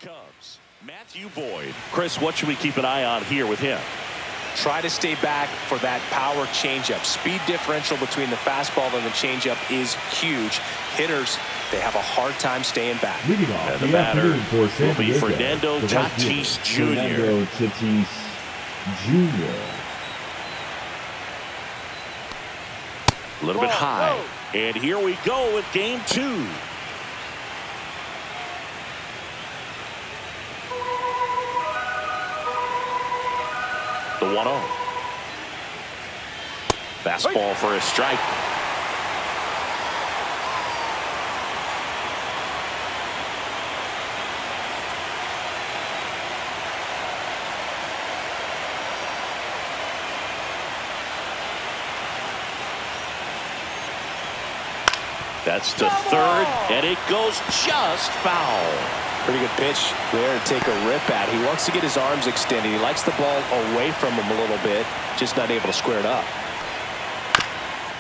Cubs, Matthew Boyd. Chris, what should we keep an eye on here with him? Try to stay back for that power changeup. Speed differential between the fastball and the changeup is huge. Hitters, they have a hard time staying back. And the batter will be Fernando Tatis Jr. A little bit high. And here we go with game 2. The 1-0. Fastball for a strike. That's to third, and it goes just foul. Pretty good pitch there to take a rip at. He wants to get his arms extended. He likes the ball away from him a little bit, just not able to square it up.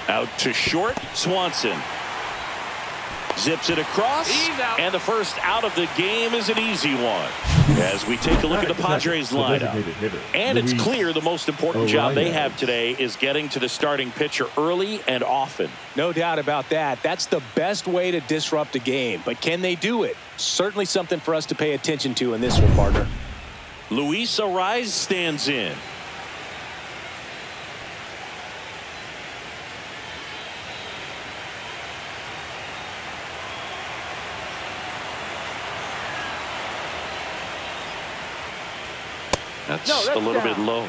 Out to short, Swanson. Zips it across, and the first out of the game is an easy one. As we take a look at the Padres lineup. And it's clear the most important job they have today is getting to the starting pitcher early and often. No doubt about that. That's the best way to disrupt a game. But can they do it? Certainly something for us to pay attention to in this one, partner. Luis Arraez stands in. That's a little bit low.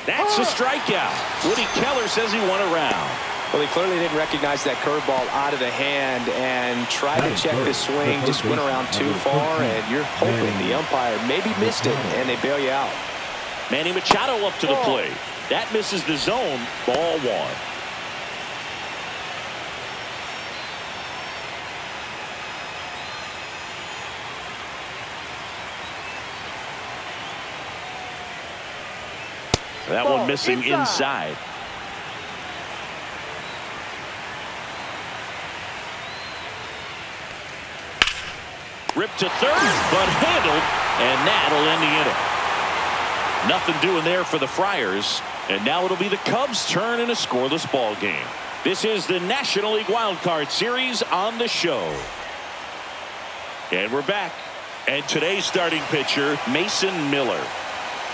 That's a strikeout. Woody Keller says he won a round. Well, he clearly didn't recognize that curveball out of the hand and tried to check the swing. Just went around too far, and you're hoping the umpire maybe missed it, and they bail you out. Manny Machado up to the plate. That misses the zone. Ball 1. That one missing inside. Ripped to third, but handled, and that'll end the inning. Nothing doing there for the Friars, and now it'll be the Cubs' turn in a scoreless ball game. This is the National League Wild Card Series on the show. And we're back. And today's starting pitcher, Mason Miller.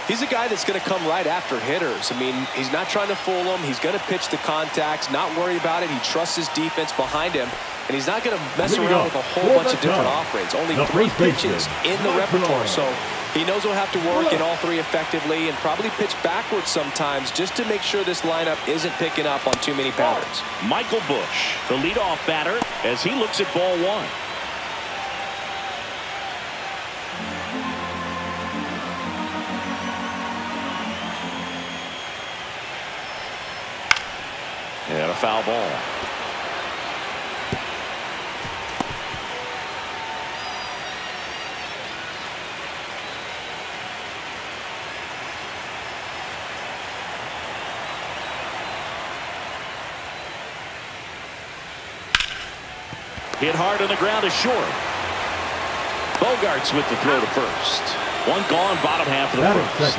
He's a guy that's going to come right after hitters. I mean, he's not trying to fool them. He's going to pitch the contacts, not worry about it. He trusts his defense behind him, and he's not going to mess around with a whole bunch of different offerings. Only 3 pitches in the repertoire, so he knows he'll have to work in all 3 effectively and probably pitch backwards sometimes just to make sure this lineup isn't picking up on too many patterns. Michael Busch, the leadoff batter, as he looks at ball 1. And a foul ball. Hit hard on the ground is short. Bogarts with the throw to first. One gone, bottom half of the first.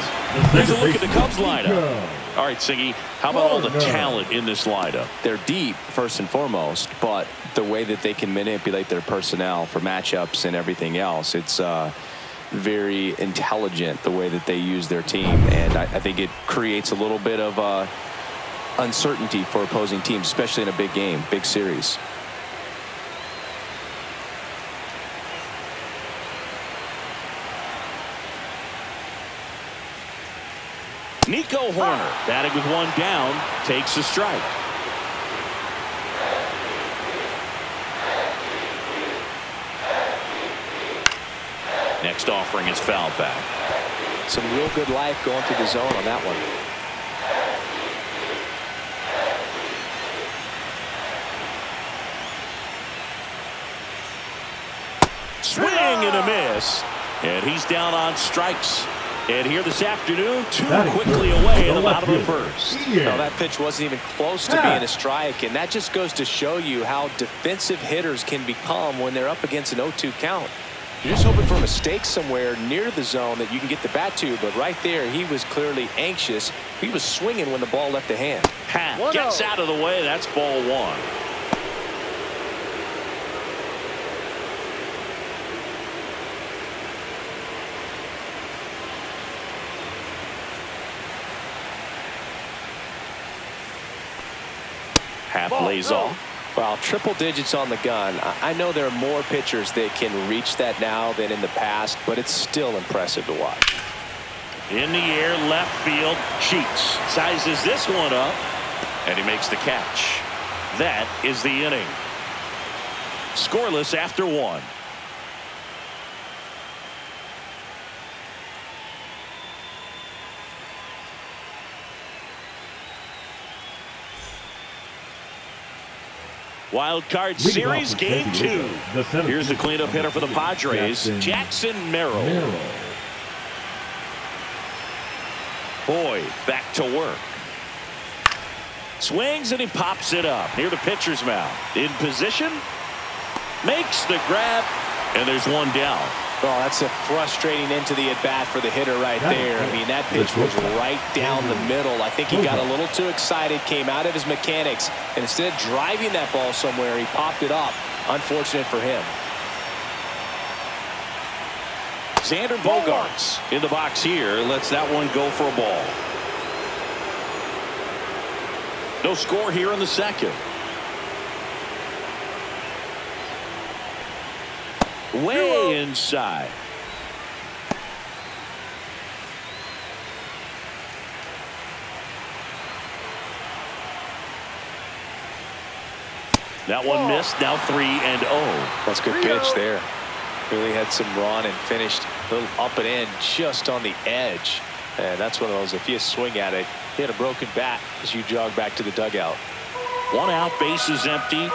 Here's a look at the Cubs lineup. All right, Siggy, how about all the talent in this lineup? They're deep, first and foremost, but the way that they can manipulate their personnel for matchups and everything else, it's very intelligent the way that they use their team, and I think it creates a little bit of uncertainty for opposing teams, especially in a big game, big series. Nico Horner, batting with 1 down, takes a strike. Next offering is fouled back. Some real good life going through the zone on that one. Swing and a miss. And he's down on strikes. And here this afternoon, two quickly away in the bottom of the first. Well, that pitch wasn't even close to being a strike, and that just goes to show you how defensive hitters can become when they're up against an 0-2 count. You're just hoping for a mistake somewhere near the zone that you can get the bat to, but right there he was clearly anxious. He was swinging when the ball left the hand. Gets out of the way. That's ball one. Lays off. Well, triple digits on the gun. I know there are more pitchers that can reach that now than in the past, but it's still impressive to watch. In the air, left field. Sheets sizes this one up, and he makes the catch. That is the inning. Scoreless after one. Wild Card Series Game 2. Here's the cleanup hitter for the Padres, Jackson Merrill. Boyd back to work. Swings and he pops it up near the pitcher's mound. In position. Makes the grab. And there's one down. Well, that's a frustrating end to the at-bat for the hitter right there. I mean, that pitch was right down the middle. I think he got a little too excited, came out of his mechanics, and instead of driving that ball somewhere, he popped it up. Unfortunate for him. Xander Bogaerts in the box here. Lets that one go for a ball. No score here in the second. Way inside. That one missed. Now 3-0. That's a good pitch there. Really had some run and finished a little up and in just on the edge. And that's one of those, if you swing at it, hit a broken bat as you jog back to the dugout. One out, bases empty.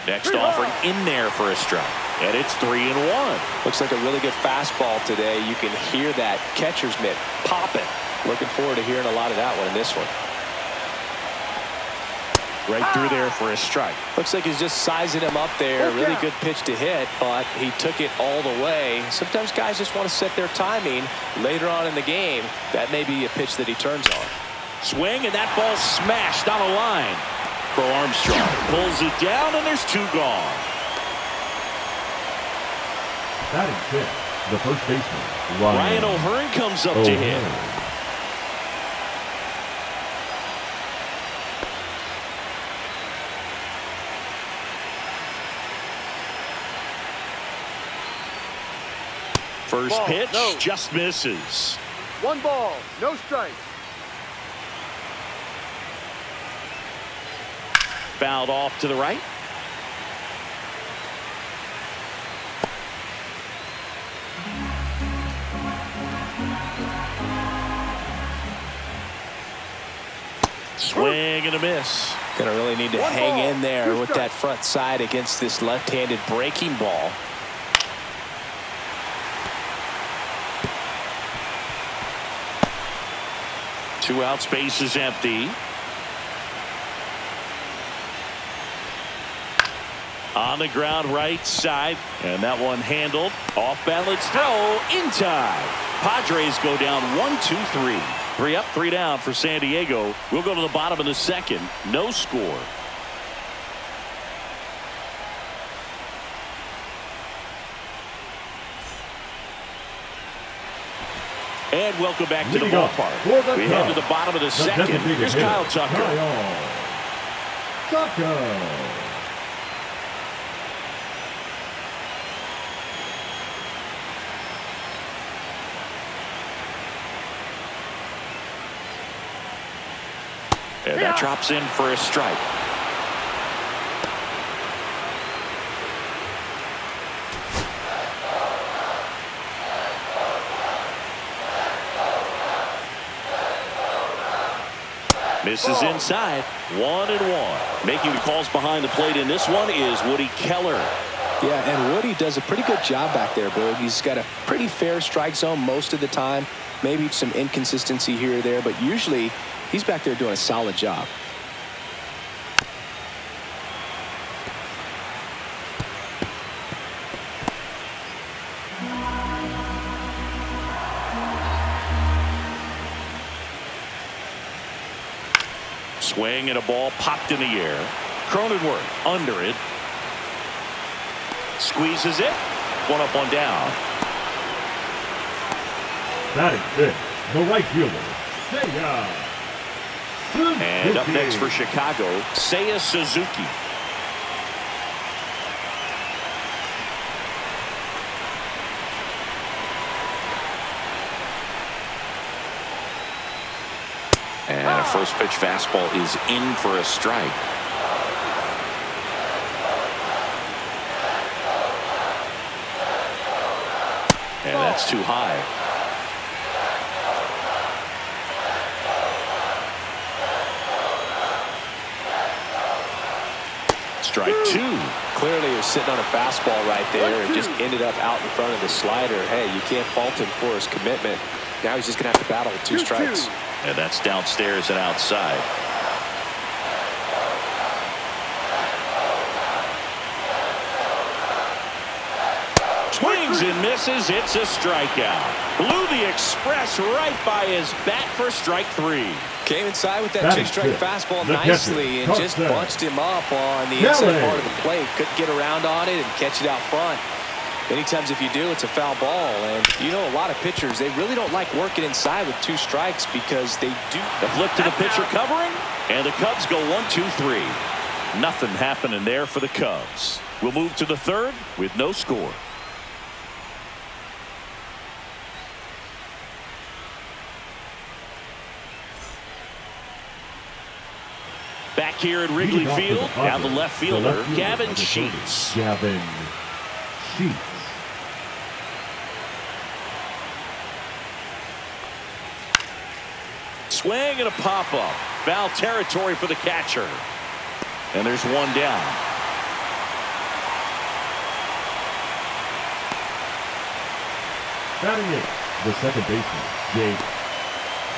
Next offering in there for a strike. And it's 3-1. Looks like a really good fastball today. You can hear that catcher's mitt popping. Looking forward to hearing a lot of that one in this one. Right through there for a strike. Looks like he's just sizing him up there. Really good pitch to hit, but he took it all the way. Sometimes guys just want to set their timing later on in the game. That may be a pitch that he turns on. Swing, and that ball smashed on a line. For Armstrong. Pulls it down, and there's two gone. Batting fifth, the first baseman, Ryan O'Hearn comes up to hit. First pitch, just misses. 1 ball, no strikes. Fouled off to the right. Swing and a miss. Gonna really need to hang in there with that front side against this left-handed breaking ball. Two out, space is empty. On the ground right side, and that one handled. Off balance throw in time. Padres go down 1-2-3. 3 up, 3 down for San Diego. We'll go to the bottom of the second. No score. And welcome back to the ballpark. We head to the bottom of the second. Here's Kyle Tucker. And that drops in for a strike. Misses inside. 1-1. Making the calls behind the plate in this one is Woody Keller. Yeah, and Woody does a pretty good job back there, Boog. He's got a pretty fair strike zone most of the time. Maybe some inconsistency here or there, but usually he's back there doing a solid job. Swing and a ball popped in the air. Cronenworth under it. Squeezes it. One up, one down. Batting fifth, the right fielder, Seiya Suzuki. And up next for Chicago, Seiya Suzuki. And a first pitch fastball is in for a strike. And that's too high. Strike two. Clearly he was sitting on a fastball right there and just ended up out in front of the slider. Hey, you can't fault him for his commitment. Now he's just going to have to battle with 2 strikes. And that's downstairs and outside. Swings and misses. It's a strikeout. Blew the express right by his bat for strike 3. Came inside with that 2-strike fastball nicely and just bunched him up on the inside part of the plate. Couldn't get around on it and catch it out front. Many times if you do, it's a foul ball. And you know, a lot of pitchers, they really don't like working inside with 2 strikes because they do. The flip to the pitcher covering, and the Cubs go 1-2-3. Nothing happening there for the Cubs. We'll move to the third with no score. Back here at Wrigley Field, now the left fielder, Gavin Sheets. Gavin Sheets. Swing and a pop-up. Foul territory for the catcher. And there's one down. Batting eighth, the second baseman, Jake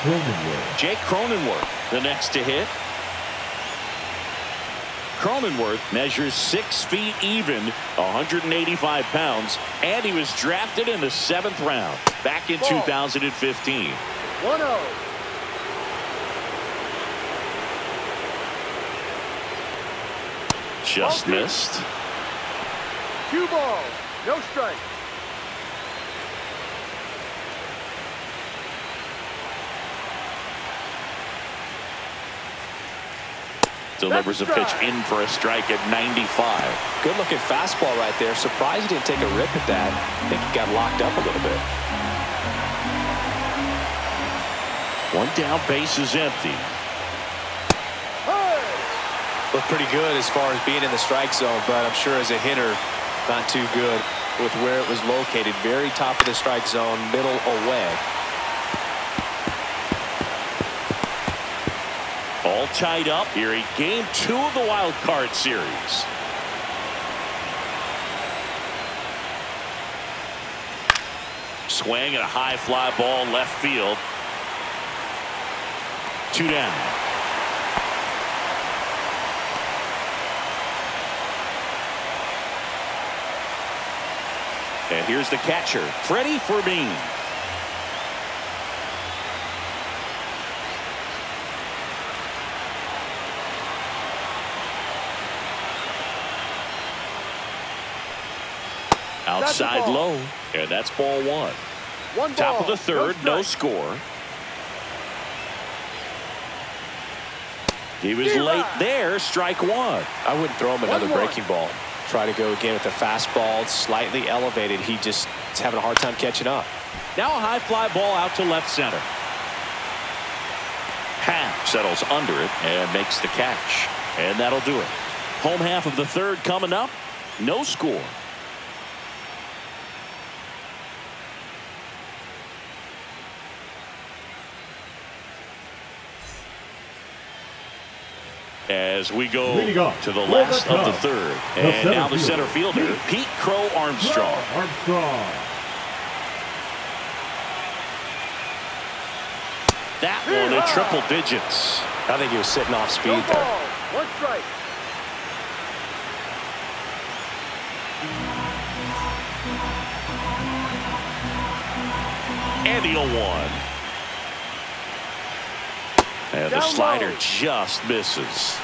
Cronenworth. Jake Cronenworth, the next to hit. Cronenworth measures 6 feet even, 185 pounds, and he was drafted in the 7th round back in 2015. 1-0. Just missed. 2 balls, no strike. Delivers a pitch in for a strike at 95. Good looking fastball right there. Surprised he didn't take a rip at that. I think he got locked up a little bit. One down, base is empty. Hey! Looked pretty good as far as being in the strike zone, but I'm sure as a hitter, not too good with where it was located. Very top of the strike zone, middle away. All tied up here in game 2 of the wild card series. Swing and a high fly ball left field. 2 down. And here's the catcher, Freddie Fermin. Outside low, and that's ball 1. Top of the third, no score. He was late there, strike 1. I wouldn't throw him another breaking ball. Try to go again with the fastball, slightly elevated. He just is having a hard time catching up. Now a high fly ball out to left center. Half settles under it and makes the catch. And that'll do it. Home half of the third coming up. No score. As we go to the last of the third. And now the center fielder, Pete Crow Armstrong. That one in triple digits. I think he was sitting off speed there. One strike. And the 0-1. And the slider just misses.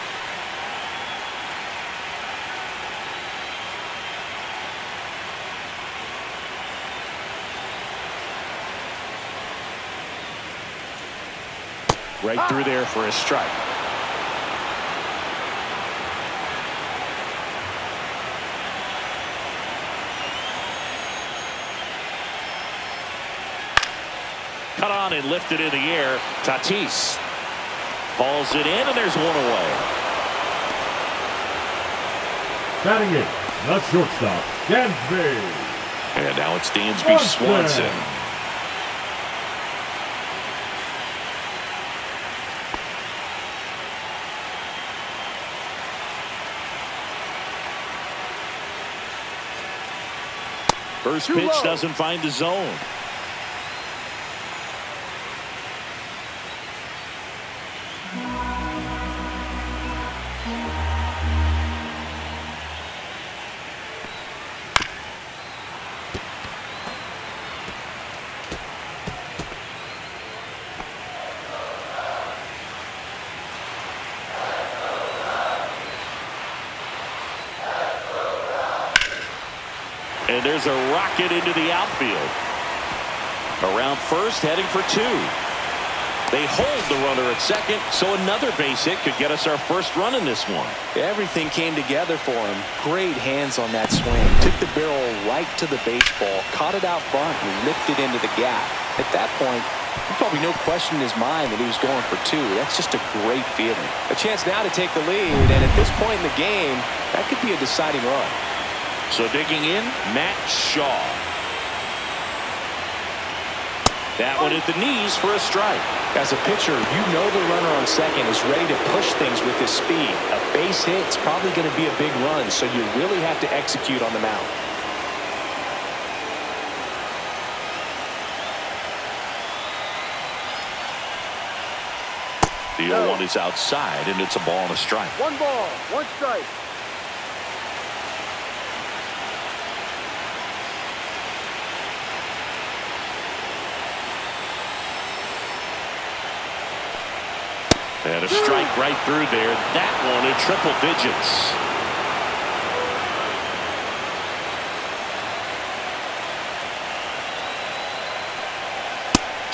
Right through there for a strike. Cut on and lifted in the air. Tatis hauls it in, and there's one away. Batting it, the shortstop, Dansby. And now it's Dansby Swanson. First pitch doesn't find the zone. And there's a rocket into the outfield. Around first, heading for two. They hold the runner at second, so another base hit could get us our first run in this one. Everything came together for him. Great hands on that swing. Took the barrel right to the baseball, caught it out front, and lifted into the gap. At that point, there's probably no question in his mind that he was going for two. That's just a great feeling. A chance now to take the lead, and at this point in the game, that could be a deciding run. So digging in, Matt Shaw. That one at the knees for a strike. As a pitcher, you know the runner on second is ready to push things with his speed. A base hit is probably going to be a big run, so you really have to execute on the mound. The 0-1 is outside, and it's a ball and a strike. 1 ball, 1 strike. And a strike right through there. That one in triple digits.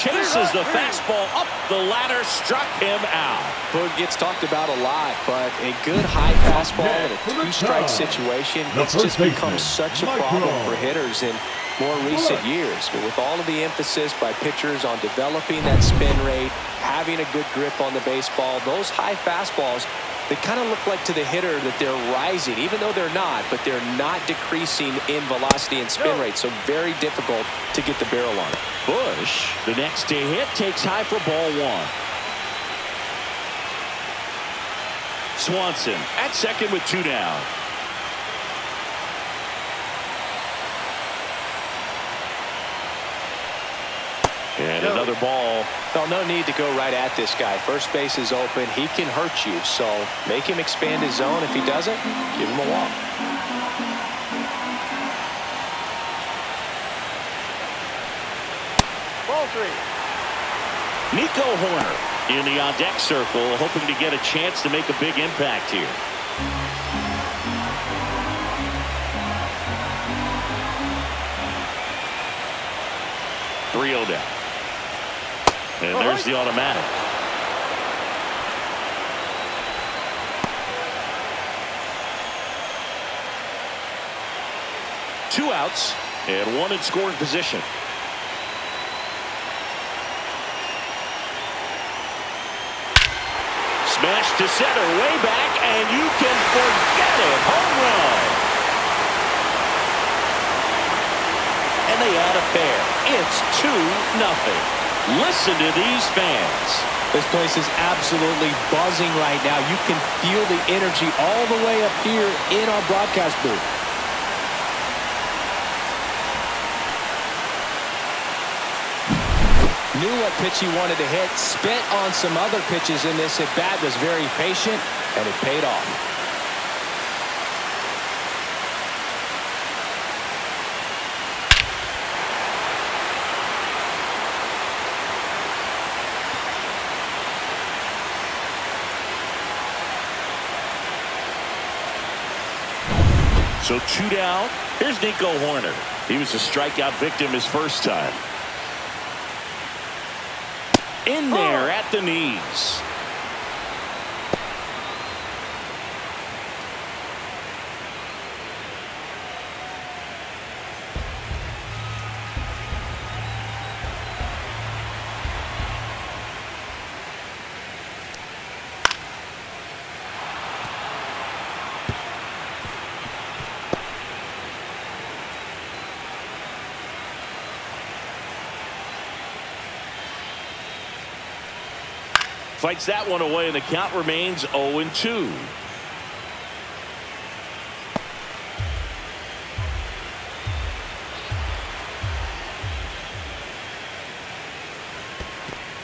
Chases the fastball up the ladder, struck him out. Boog gets talked about a lot, but a good high fastball in a two-strike situation, it's just become such a problem for hitters in more recent years. But with all of the emphasis by pitchers on developing that spin rate, having a good grip on the baseball, those high fastballs, they kind of look like to the hitter that they're rising, even though they're not, but they're not decreasing in velocity and spin rate, so very difficult to get the barrel on it. Bush, the next to hit, takes high for ball 1. Swanson at second with 2 down. And another ball. Well, no need to go right at this guy. First base is open. He can hurt you, so make him expand his zone. If he doesn't, give him a walk. Ball 3. Nico Horner in the on-deck circle, hoping to get a chance to make a big impact here. Three-0 down. And there's the automatic. Two outs and one in scoring position. Smash to center, way back, and you can forget it. Home run. And they add a pair. It's 2-0. Listen to these fans. This place is absolutely buzzing right now. You can feel the energy all the way up here in our broadcast booth. Knew what pitch he wanted to hit, spent on some other pitches in this at bat, was very patient, and it paid off. So 2 down. Here's Nico Horner. He was a strikeout victim his first time. In there at the knees. Fights that one away, and the count remains 0-2.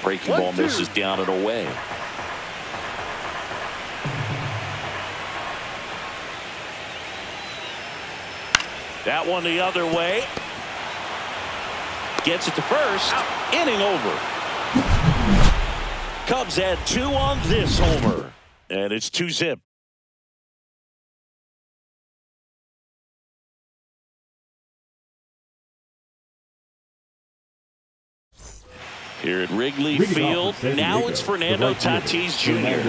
Breaking ball misses down and away. That one the other way. Gets it to first. Inning over. Cubs add 2 on this homer, and it's 2-zip. Here at Wrigley Field, now it's Fernando Tatis Jr.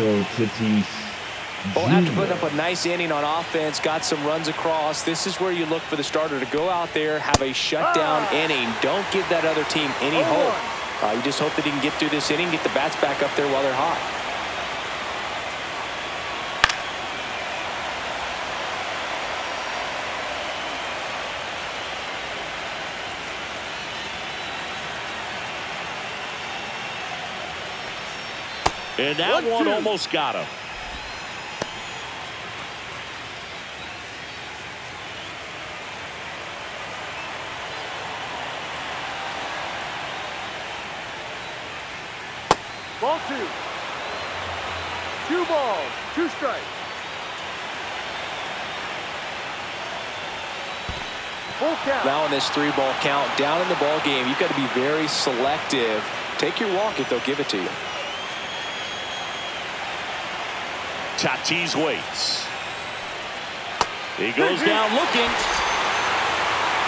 Well, after putting up a nice inning on offense, got some runs across, this is where you look for the starter to go out there, have a shutdown inning. Don't give that other team any hope. You just hope that he can get through this inning, get the bats back up there while they're hot. And that one almost got him. Ball 2. 2 balls, 2 strikes. Full count. Now in this 3-ball count, down in the ball game, you've got to be very selective. Take your walk if they'll give it to you. Tatis waits. He goes down looking.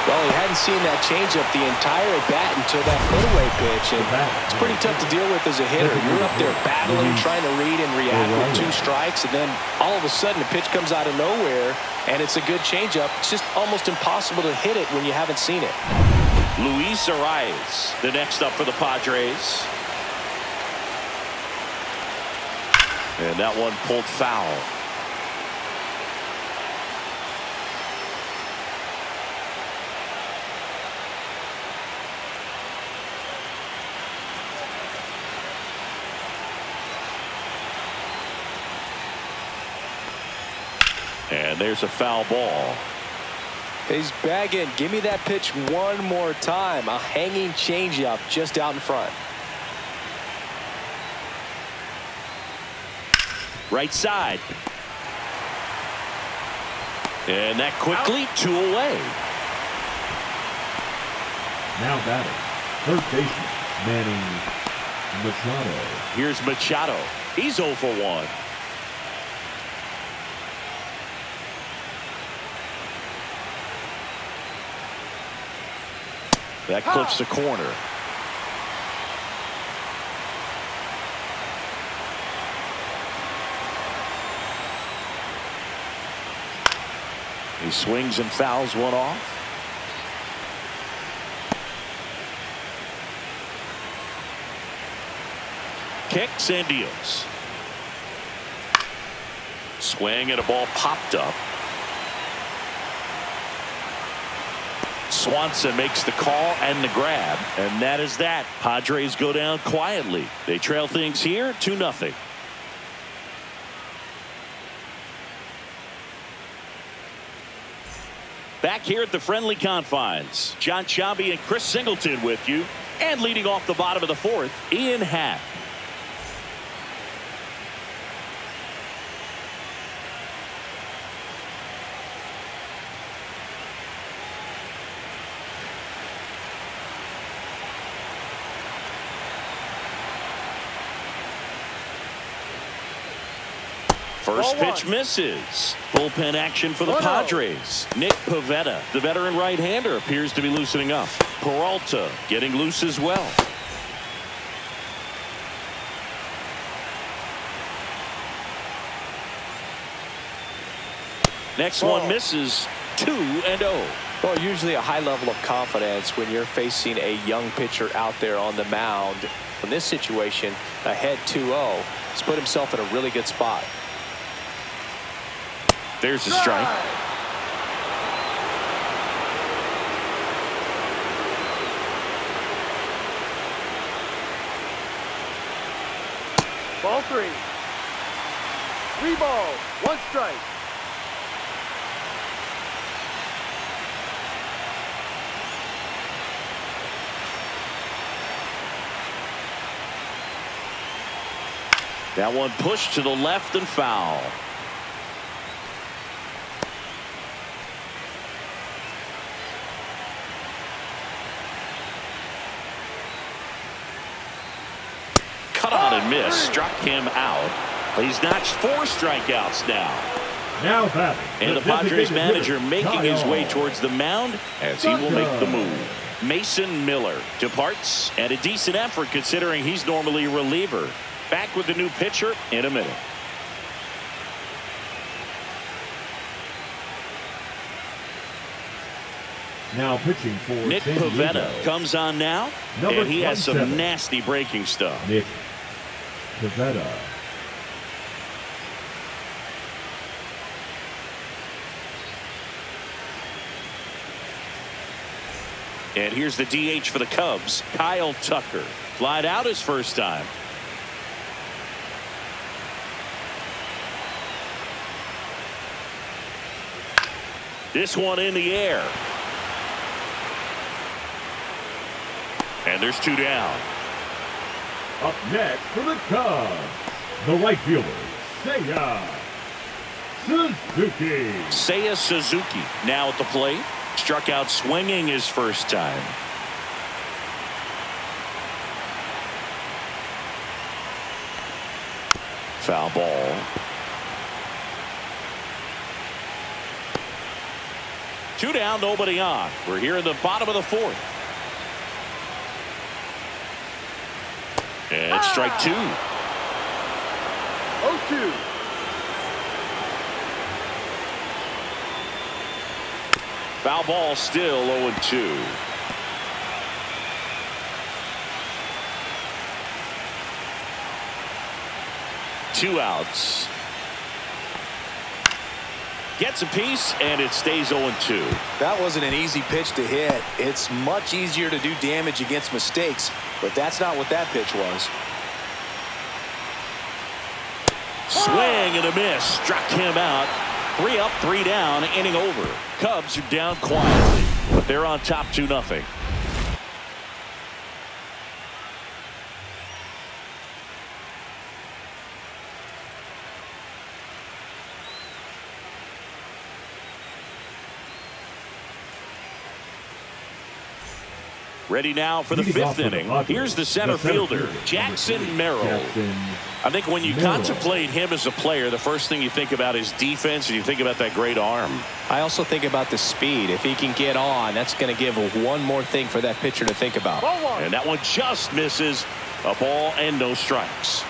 Well, he hadn't seen that changeup the entire at bat until that put-away pitch, and it's pretty tough to deal with as a hitter. You're up there battling, trying to read and react with 2 strikes, and then all of a sudden the pitch comes out of nowhere, and it's a good changeup. It's just almost impossible to hit it when you haven't seen it. Luis Arias, the next up for the Padres. And that one pulled foul. And there's a foul ball. He's bagging. Give me that pitch one more time. A hanging changeup just out in front. Right side. And that quickly 2 away. Now batting, third baseman, Manny Machado. Here's Machado. He's 0 for 1. That clips the corner. He swings and fouls one off. Kicks and deals. Swing and a ball popped up. Swanson makes the call and the grab, and that is that. Padres go down quietly. They trail things here 2-0. Back here at the friendly confines, John Sciambi and Chris Singleton with you, and leading off the bottom of the fourth, Ian Happ. First pitch misses. Bullpen action for the Padres. Nick Pivetta, the veteran right-hander, appears to be loosening up. Peralta getting loose as well. Next one misses. 2-0. Well, usually a high level of confidence when you're facing a young pitcher out there on the mound. In this situation, ahead 2-0. He's put himself in a really good spot. There's a strike. Ball 3. 3 balls, 1 strike. That one pushed to the left and foul. Cut on and miss. Struck him out. He's notched 4 strikeouts now. Now batting. And the Padres manager making his way towards the mound as he will make the move. Mason Miller departs, and a decent effort considering he's normally a reliever. Back with the new pitcher in a minute. Now pitching for Nick Pivetta comes on now, and he has some nasty breaking stuff. Nick Pivetta. And here's the DH for the Cubs, Kyle Tucker. Flied out his first time. This one in the air. And there's 2 down. Up next for the Cubs, the right fielder, Seiya Suzuki. Seiya Suzuki now at the plate. Struck out swinging his first time. Foul ball. Two down, nobody on. We're here in the bottom of the fourth. And it's strike 2. 0-2. Foul ball, still 0-2. Two outs. Gets a piece, and it stays 0-2. That wasn't an easy pitch to hit. It's much easier to do damage against mistakes, but that's not what that pitch was. Swing and a miss. Struck him out. 3 up, 3 down, inning over. Cubs are down quietly, but they're on top 2-0. Ready now for the 5th inning. Here's the center fielder, Jackson Merrill. I think when you contemplate him as a player, the first thing you think about is defense, and you think about that great arm. I also think about the speed. If he can get on, that's going to give one more thing for that pitcher to think about. And that one just misses. A ball and no strikes.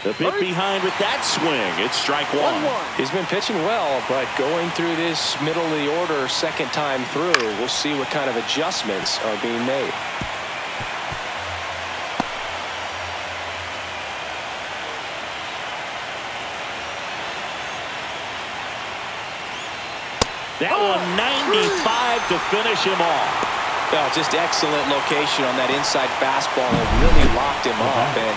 The bit behind with that swing. It's strike 1. He's been pitching well, but going through this middle of the order second time through, we'll see what kind of adjustments are being made. That one 95 to finish him off. Oh, just excellent location on that inside fastball. It really locked him up. And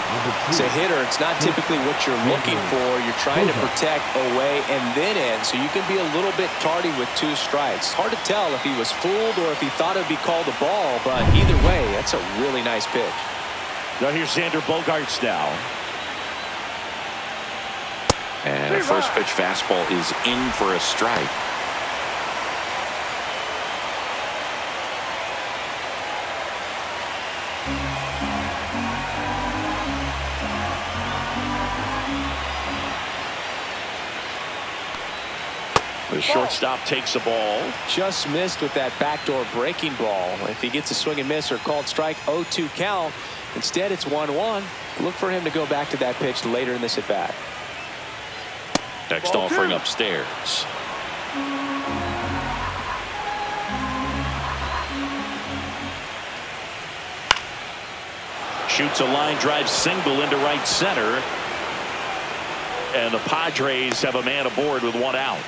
as a hitter, it's not typically what you're looking for. You're trying to protect away and then in, so you can be a little bit tardy with 2 strikes. Hard to tell if he was fooled or if he thought it'd be called a ball, but either way, that's a really nice pitch. Now here's Xander Bogaerts now. And a first pitch fastball is in for a strike. The shortstop takes the ball. Just missed with that backdoor breaking ball. If he gets a swing and miss or called strike, 0-2 count. Instead, it's 1-1. Look for him to go back to that pitch later in this at bat. Next offering upstairs. Shoots a line drive single into right center. And the Padres have a man aboard with 1 out.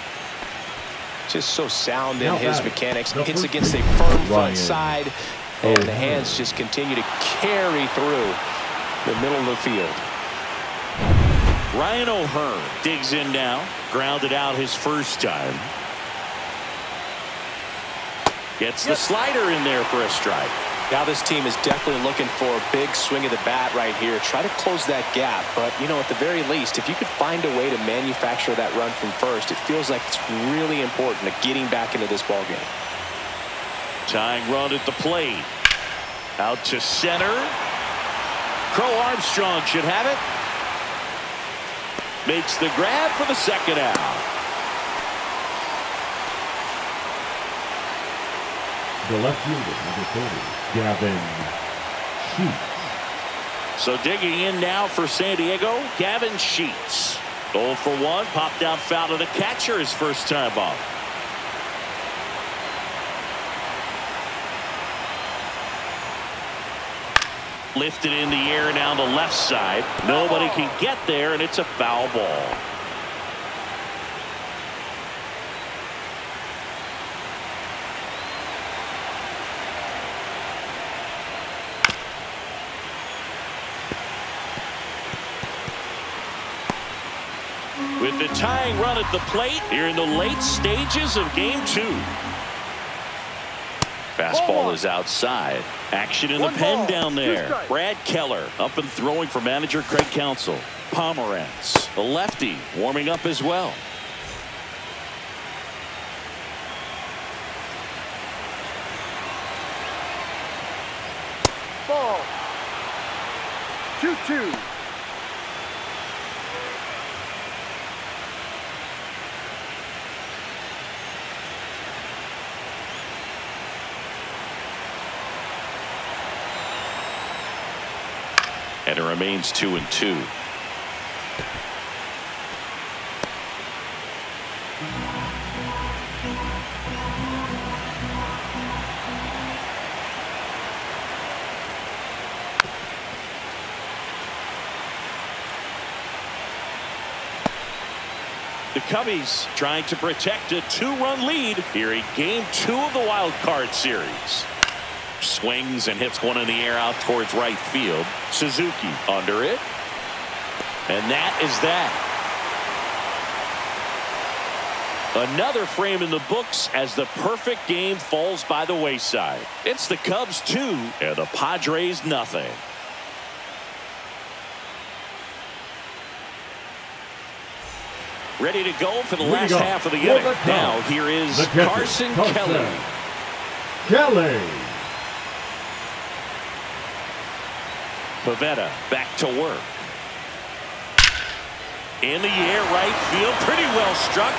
Just so sound in his mechanics. Hits against a firm front side, and the hands just continue to carry through the middle of the field. Ryan O'Hearn digs in now. Grounded out his first time. Gets the slider in there for a strike. Now this team is definitely looking for a big swing of the bat right here. Try to close that gap. But, you know, at the very least, if you could find a way to manufacture that run from first, it feels like it's really important to getting back into this ballgame. Tying run at the plate. Out to center. Crow Armstrong should have it. Makes the grab for the second out. The left fielder, number 30, Gavin Sheets. So digging in now for San Diego, Gavin Sheets. 0 for 1, popped out foul to the catcher his first time up. Lifted in the air now on the left side. Nobody can get there, and it's a foul ball. With the tying run at the plate here in the late stages of game 2. Fastball is outside. Action in the pen down there. Brad Keller up and throwing for manager Craig Counsell. Pomerantz, the lefty, warming up as well. Ball. 2-2. And it remains 2-2. The Cubbies trying to protect a 2-run lead here in game 2 of the wild card series. Swings and hits one in the air out towards right field. Suzuki under it. And that is that. Another frame in the books as the perfect game falls by the wayside. It's the Cubs 2 and the Padres nothing. Ready to go for the last half of the inning. Now here is Carson Kelly. Pavetta back to work. In the air, right field, pretty well struck.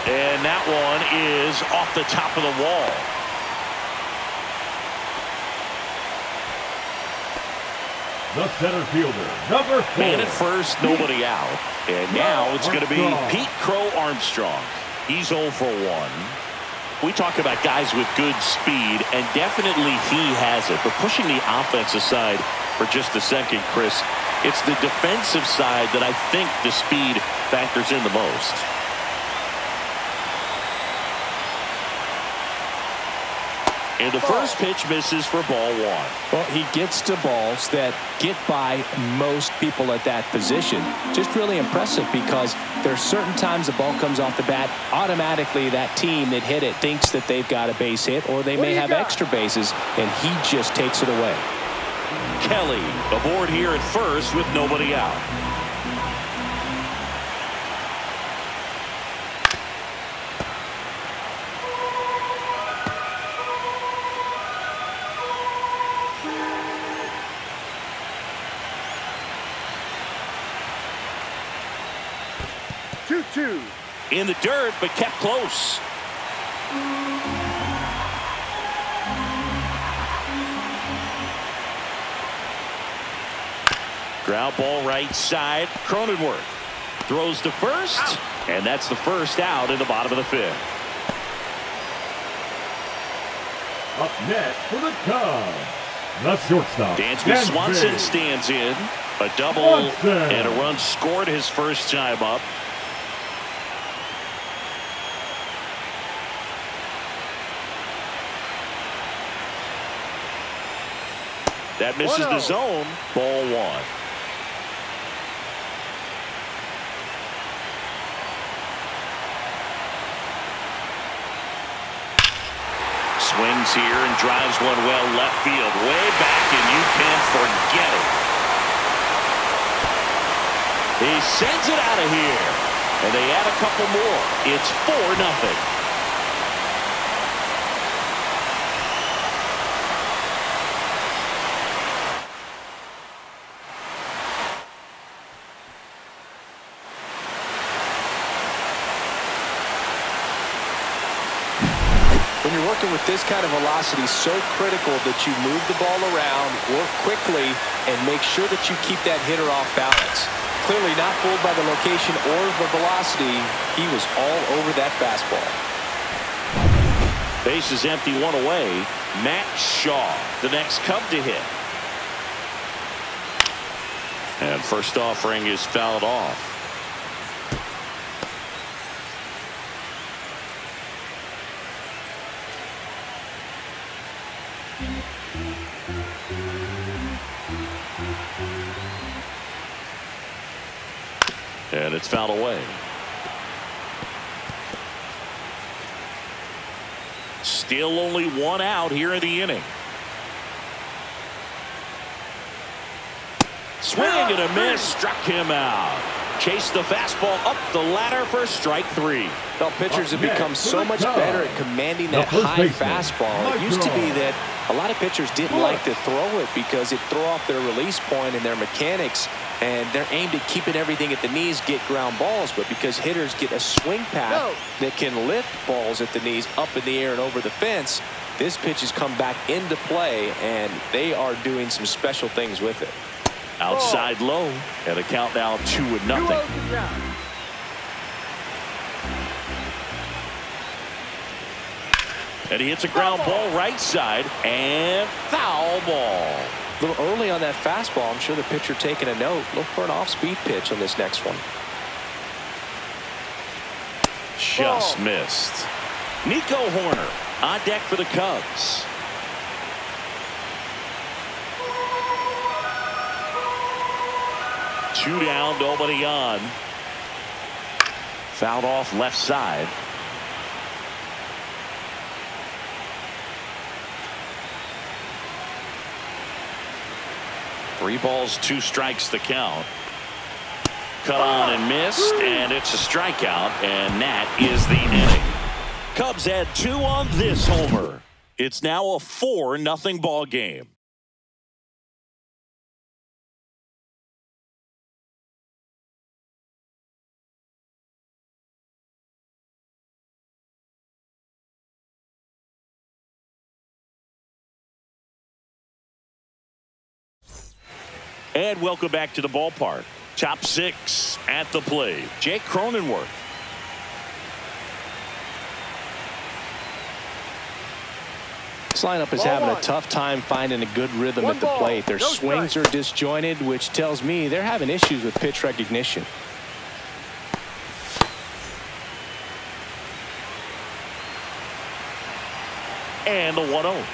And that one is off the top of the wall. The center fielder, number 4. Man at first, nobody out. And now it's going to be Pete Crow Armstrong. He's 0 for 1. We talk about guys with good speed, and definitely he has it. But pushing the offense aside for just a second, Chris, it's the defensive side that I think the speed factors in the most. And the first pitch misses for ball one. Well, he gets to balls that get by most people at that position. Just really impressive because there's certain times the ball comes off the bat, automatically that team that hit it thinks that they've got a base hit or they may have extra bases, and he just takes it away. Kelly aboard here at first with nobody out. In the dirt, but kept close. Ground ball right side. Cronenworth throws to first, and that's the first out in the bottom of the fifth. Up next for the Cubs, the shortstop. Dansby Swanson stands in. A double and a run scored his first time up. That misses the zone. Ball one. Swings here and drives one well left field. Way back, and you can't forget it. He sends it out of here. And they add a couple more. It's 4-0. When you're working with this kind of velocity, so critical that you move the ball around, work quickly, and make sure that you keep that hitter off balance. Clearly not fooled by the location or the velocity. He was all over that fastball. Base is empty, one away. Matt Shaw, the next Cub to hit. And first offering is fouled off. And it's fouled away. Still only one out here in the inning. Swing and a miss. Struck him out. Chased the fastball up the ladder for strike three. Well, pitchers have become so much better at commanding that high fastball. It used to be that a lot of pitchers didn't like to throw it because it threw off their release point and their mechanics, and they're aimed at keeping everything at the knees, get ground balls. But because hitters get a swing path that can lift balls at the knees up in the air and over the fence, this pitch has come back into play, and they are doing some special things with it. Outside low, and a count now 2-0. And he hits a ground ball right side, and foul ball. A little early on that fastball. I'm sure the pitcher taking a note. Look for an off-speed pitch on this next one. Just missed. Nico Horner on deck for the Cubs. Two down, nobody on. Fouled off left side. Three balls, two strikes the count. Cut on and missed, and it's a strikeout, and that is the inning. Cubs add 2 on this homer. It's now a 4-0 ball game. And welcome back to the ballpark. Top 6 at the plate. Jake Cronenworth. This lineup is having a tough time finding a good rhythm at the plate. Their swings are disjointed, which tells me they're having issues with pitch recognition. And the 1-0.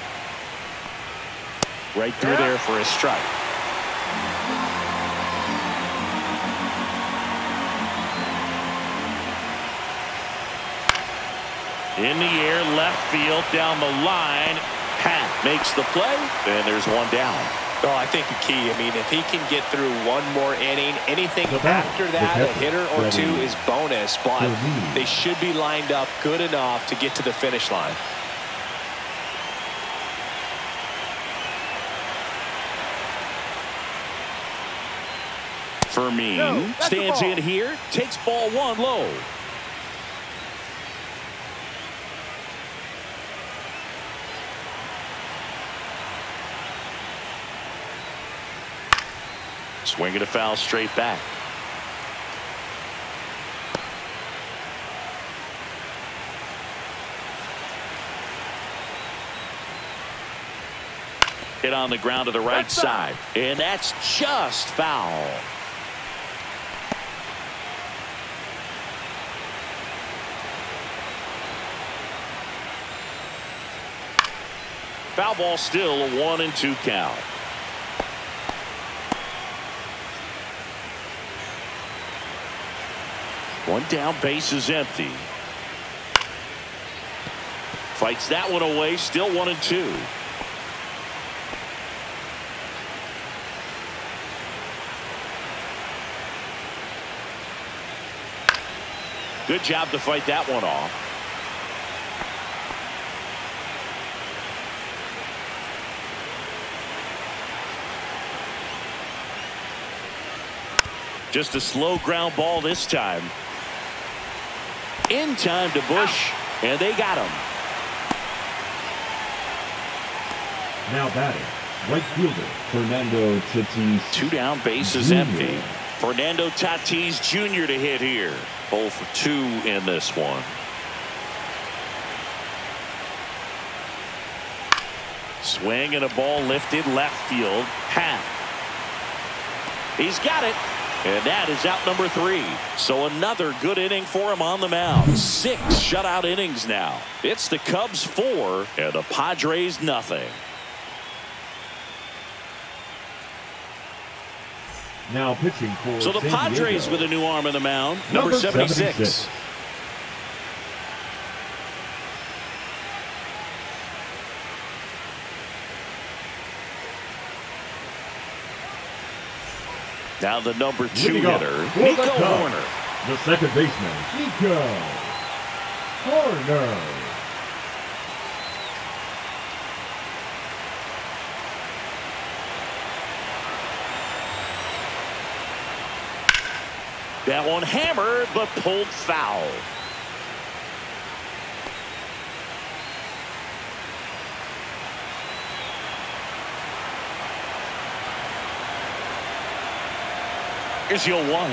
Right through there for a strike. In the air, left field, down the line. Pat makes the play, and there's one down. Well, I think the key, I mean, if he can get through one more inning, anything after that, a hitter or two is bonus, but they should be lined up good enough to get to the finish line. Fermin stands in here, takes ball 1 low. Swinging a foul straight back. Hit on the ground to the right side, and that's just foul. Foul ball, still a 1-2 count. One down, base is empty. Fights that one away, still 1-2. Good job to fight that one off. Just a slow ground ball this time. In time to Bush, and they got him. Now batting, right fielder Fernando Tatis. 2 down, base is empty. Fernando Tatis Jr. to hit here. 0 for 2 in this one. Swing and a ball lifted left field. Pat. He's got it. And that is out number 3. So another good inning for him on the mound. 6 shutout innings now. It's the Cubs 4 and the Padres nothing. Now pitching for So the Padres with a new arm in the mound. Number 76. Now the number 2 hitter, Nico Horner. The second baseman, Nico Horner. That one hammered, but pulled foul. Here's your 1.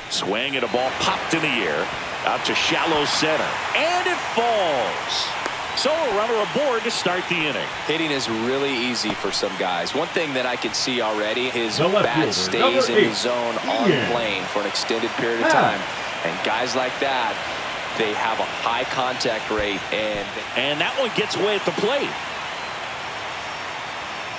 Swing and a ball popped in the air. Out to shallow center. And it falls. So a runner aboard to start the inning. Hitting is really easy for some guys. One thing that I can see already, his bat stays in the zone on the plane for an extended period of time. And guys like that, they have a high contact rate. And that one gets away at the plate.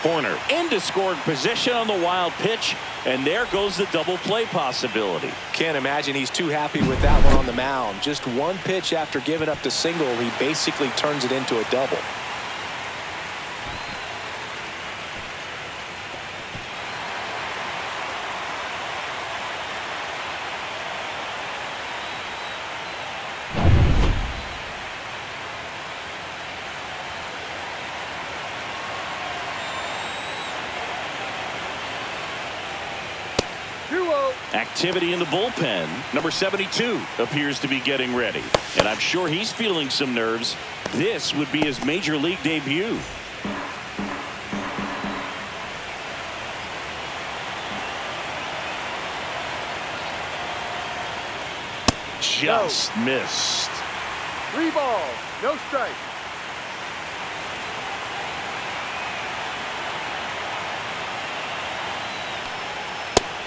Horner into scoring position on the wild pitch, and there goes the double play possibility. Can't imagine he's too happy with that one on the mound. Just one pitch after giving up the single, he basically turns it into a double. Activity in the bullpen. Number 72 appears to be getting ready, and I'm sure he's feeling some nerves. This would be his major league debut. Just missed. 3 balls, no strike.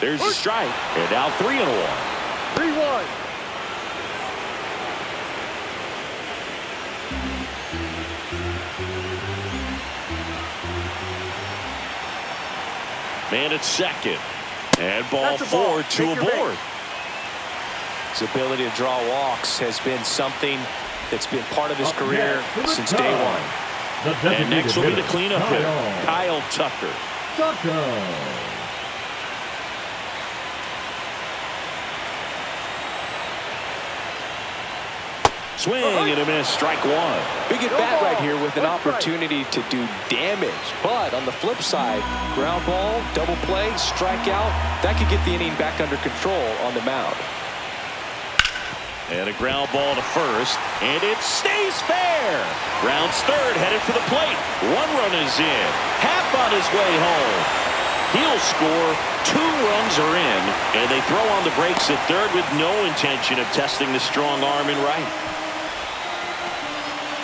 There's a strike, and now 3-1. 3-1. Man at second. And ball 4, 2 aboard. His ability to draw walks has been something that's been part of his career since day one. And next will be the cleanup hitter, Kyle Tucker. Swing and a miss, strike one. Big at bat right here with an opportunity to do damage. But on the flip side, ground ball, double play, strikeout, that could get the inning back under control on the mound. And a ground ball to first, and it stays fair. Rounds third, headed for the plate. 1 run is in. Half on his way home. He'll score. 2 runs are in, and they throw on the brakes at third with no intention of testing the strong arm in right.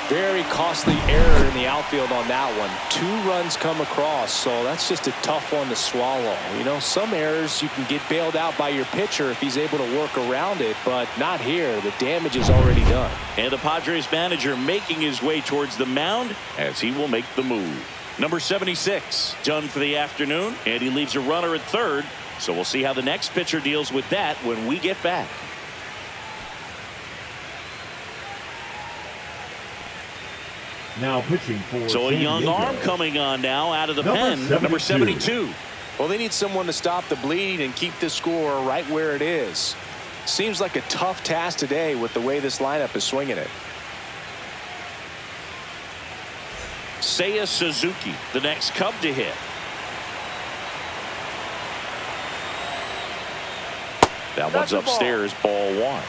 Very costly error in the outfield on that one. 2 runs come across, so that's just a tough one to swallow. You know, some errors you can get bailed out by your pitcher if he's able to work around it, but not here. The damage is already done. And the Padres manager making his way towards the mound as he will make the move. Number 76 done for the afternoon, and he leaves a runner at third, so we'll see how the next pitcher deals with that when we get back. Now pitching for so a young arm coming on now out of the pen, number 72. Well, they need someone to stop the bleeding and keep the score right where it is. Seems like a tough task today with the way this lineup is swinging it. Seiya Suzuki, the next Cub to hit. That one's upstairs, ball 1.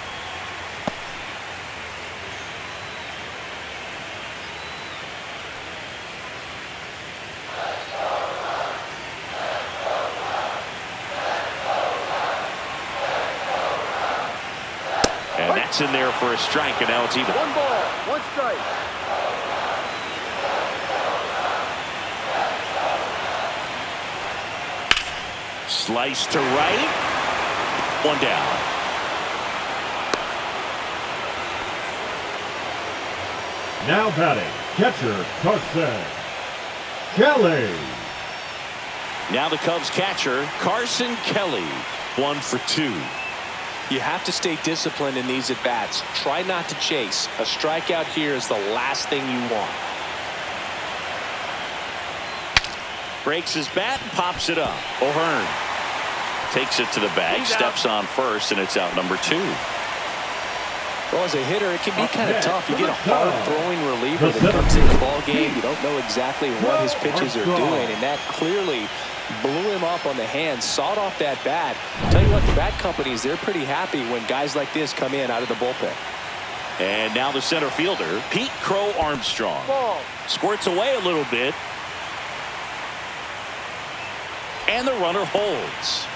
And that's in there for a strike, and now it's even. 1 ball, 1 strike. Slice to right. 1 down. Now batting, catcher Carson Kelly. Now the Cubs catcher, Carson Kelly. 1 for 2. You have to stay disciplined in these at-bats. Try not to chase. A strikeout here is the last thing you want. Breaks his bat and pops it up. O'Hearn takes it to the bag, steps on first, and it's out number 2. Well, as a hitter, it can be kind of tough. You get a hard-throwing reliever that comes in the ball game. You don't know exactly what his pitches are doing, and that clearly blew him up on the hand, sawed off that bat. Tell you what, the bat companies, they're pretty happy when guys like this come in out of the bullpen. And now the center fielder, Pete Crow Armstrong. Squirts away a little bit. And the runner holds.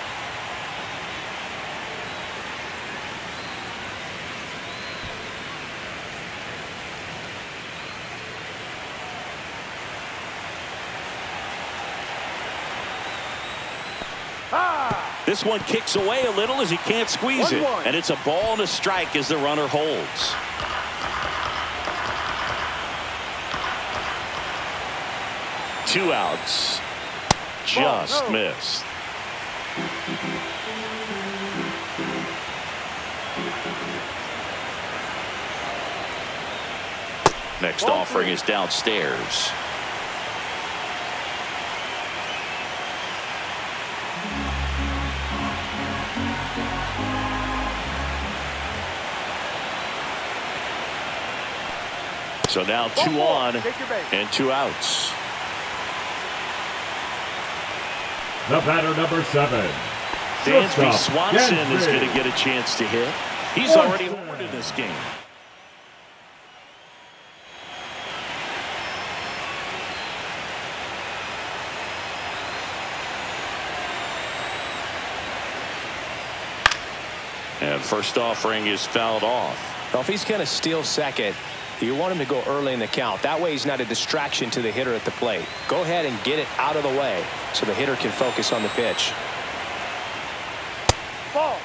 This one kicks away a little as he can't squeeze it. And it's a ball and a strike as the runner holds. Two outs. Just missed. Next offering is downstairs. So now 2 on and 2 outs. The batter, number 7. Dansby Swanson is going to get a chance to hit. He's already homered in this game. And first offering is fouled off. Well, if he's going to steal second, you want him to go early in the count. That way he's not a distraction to the hitter at the plate. Go ahead and get it out of the way so the hitter can focus on the pitch. Ball.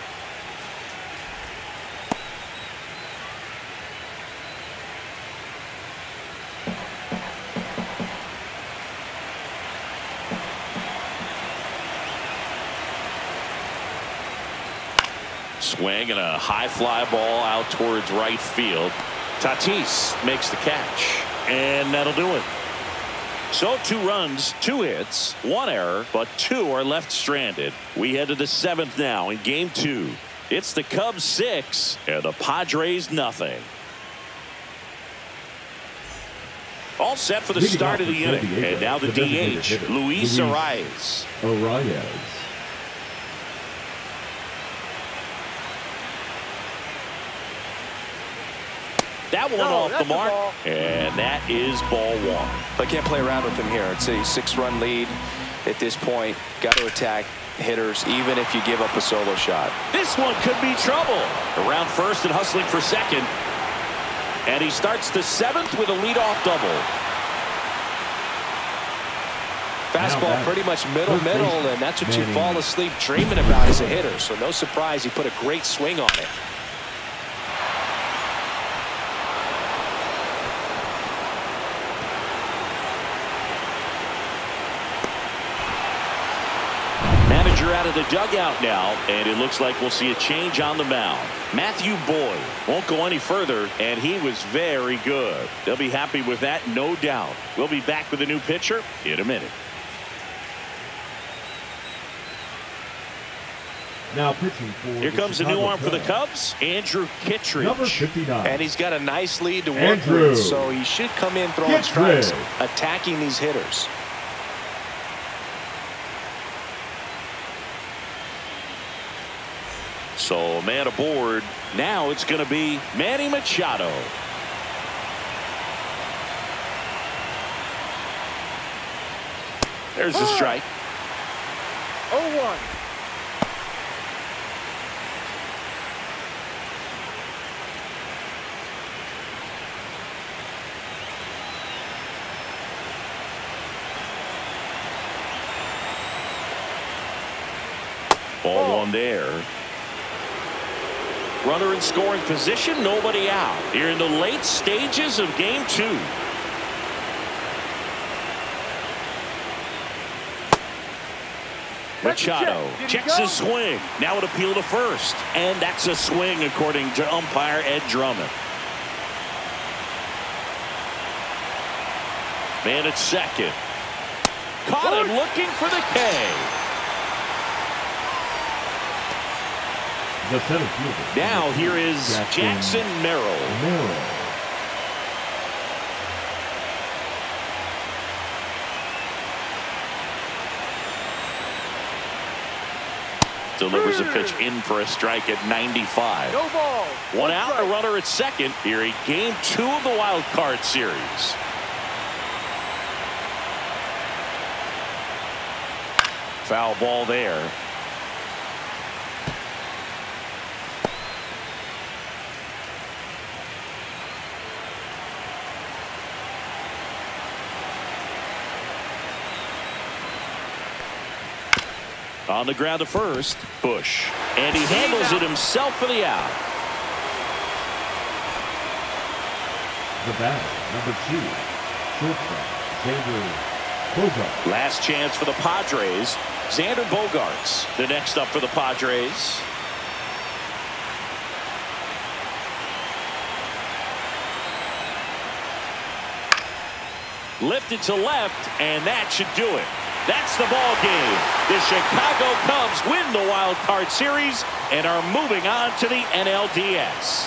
swing and a high fly ball out towards right field. Tatis makes the catch, and that'll do it. So 2 runs, 2 hits, 1 error, but 2 are left stranded. We head to the 7th now in game 2. It's the Cubs 6 and the Padres nothing. All set for the start of the inning. And now the DH, Luis Arias. That one off the mark, and that is ball 1. They can't play around with him here. It's a 6-run lead at this point. Got to attack hitters, even if you give up a solo shot. This one could be trouble. Around first and hustling for second. And he starts the 7th with a leadoff double. Fastball pretty much middle, and that's what you fall asleep dreaming about as a hitter. So no surprise he put a great swing on it. Manager out of the dugout now, and it looks like we'll see a change on the mound. Matthew Boyd won't go any further, and he was very good. They'll be happy with that, no doubt. We'll be back with a new pitcher in a minute. Now pitching for Here comes a new arm for the Cubs, Andrew Kittredge. Number 59. And he's got a nice lead to work with, so he should come in throwing strikes, attacking these hitters. So a man aboard. Now it's going to be Manny Machado. There's the strike. 0-1. Ball 1 there. Runner in scoring position, nobody out. Here in the late stages of game 2. Machado checks his swing. Now an appeal to first. And that's a swing according to umpire Ed Drummond. Man at second. Caught him looking for the K. Now here is Jackson Merrill. Delivers a pitch in for a strike at 95. No ball. 1 out, a runner at second here in game 2 of the wild card series. Foul ball there. On the ground to first, Bush. And he handles it himself for the out. The batter, number 2, shortstop, Xander Bogaerts. Last chance for the Padres. Xander Bogaerts, the next up for the Padres. Lifted to left, and that should do it. That's the ball game. The Chicago Cubs win the wild card series and are moving on to the NLDS.